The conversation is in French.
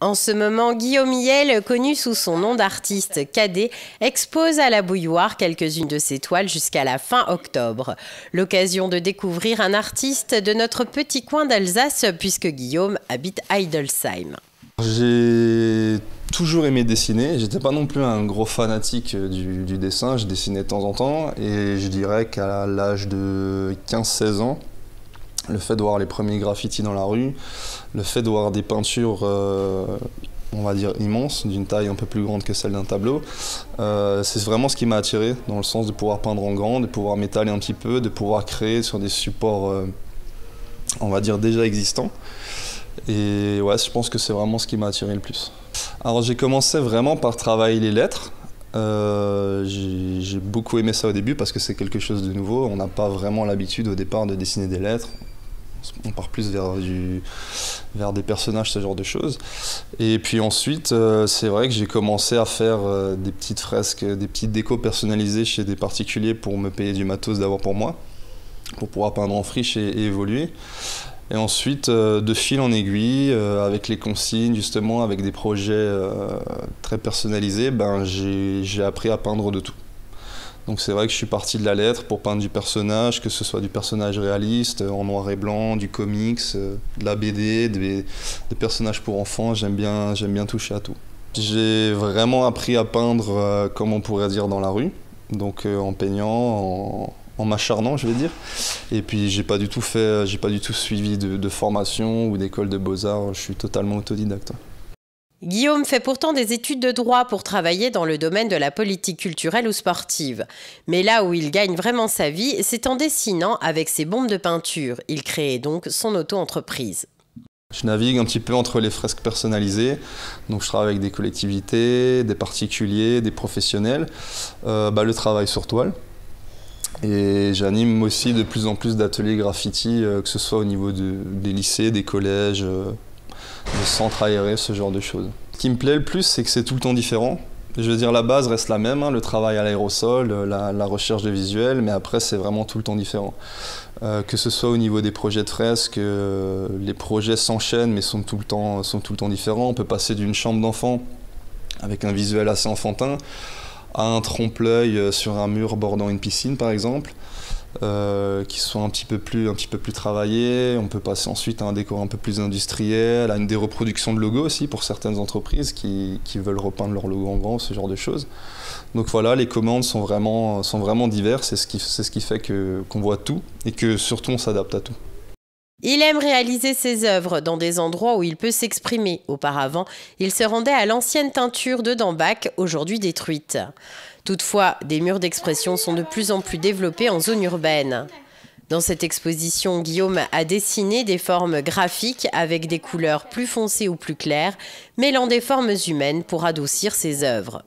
En ce moment, Guillaume Hiel, connu sous son nom d'artiste Cadet, expose à la Bouilloire quelques-unes de ses toiles jusqu'à la fin octobre. L'occasion de découvrir un artiste de notre petit coin d'Alsace puisque Guillaume habite Hildesheim. J'ai toujours aimé dessiner, j'étais pas non plus un gros fanatique du dessin, je dessinais de temps en temps et je dirais qu'à l'âge de 15-16 ans, le fait de voir les premiers graffitis dans la rue, le fait de voir des peintures, on va dire immenses, d'une taille un peu plus grande que celle d'un tableau, c'est vraiment ce qui m'a attiré, dans le sens de pouvoir peindre en grand, de pouvoir m'étaler un petit peu, de pouvoir créer sur des supports, on va dire, déjà existants. Et ouais, je pense que c'est vraiment ce qui m'a attiré le plus. Alors j'ai commencé vraiment par travailler les lettres. J'ai beaucoup aimé ça au début parce que c'est quelque chose de nouveau. On n'a pas vraiment l'habitude au départ de dessiner des lettres. On part plus vers des personnages, ce genre de choses. Et puis ensuite, c'est vrai que j'ai commencé à faire des petites fresques, des petites décos personnalisées chez des particuliers pour me payer du matos d'abord pour moi, pour pouvoir peindre en friche et évoluer. Et ensuite, de fil en aiguille, avec les consignes, justement, avec des projets très personnalisés, j'ai appris à peindre de tout. Donc c'est vrai que je suis parti de la lettre pour peindre du personnage, que ce soit du personnage réaliste, en noir et blanc, du comics, de la BD, des personnages pour enfants, j'aime bien toucher à tout. J'ai vraiment appris à peindre, comme on pourrait dire, dans la rue, donc en peignant, en m'acharnant, je vais dire. Et puis j'ai pas du tout suivi de formation ou d'école de beaux-arts, je suis totalement autodidacte. Guillaume fait pourtant des études de droit pour travailler dans le domaine de la politique culturelle ou sportive. Mais là où il gagne vraiment sa vie, c'est en dessinant avec ses bombes de peinture. Il crée donc son auto-entreprise. Je navigue un petit peu entre les fresques personnalisées, donc je travaille avec des collectivités, des particuliers, des professionnels, le travail sur toile. Et j'anime aussi de plus en plus d'ateliers graffiti, que ce soit au niveau des lycées, des collèges, des centres aérés, ce genre de choses. Ce qui me plaît le plus, c'est que c'est tout le temps différent. Je veux dire, la base reste la même, le travail à l'aérosol, la recherche de visuels, mais après, c'est vraiment tout le temps différent. Que ce soit au niveau des projets de fresques, les projets s'enchaînent, mais sont tout le temps différents. On peut passer d'une chambre d'enfant, avec un visuel assez enfantin, à un trompe-l'œil sur un mur bordant une piscine, par exemple, qui sont un petit peu plus travaillés. On peut passer ensuite à un décor un peu plus industriel, à des reproductions de logos aussi pour certaines entreprises qui veulent repeindre leur logo en grand, ce genre de choses. Donc voilà, les commandes sont vraiment diverses, c'est ce qui fait qu'on voit tout et que surtout on s'adapte à tout. Il aime réaliser ses œuvres dans des endroits où il peut s'exprimer. Auparavant, il se rendait à l'ancienne teinture de Dambach, aujourd'hui détruite. Toutefois, des murs d'expression sont de plus en plus développés en zone urbaine. Dans cette exposition, Guillaume a dessiné des formes graphiques avec des couleurs plus foncées ou plus claires, mêlant des formes humaines pour adoucir ses œuvres.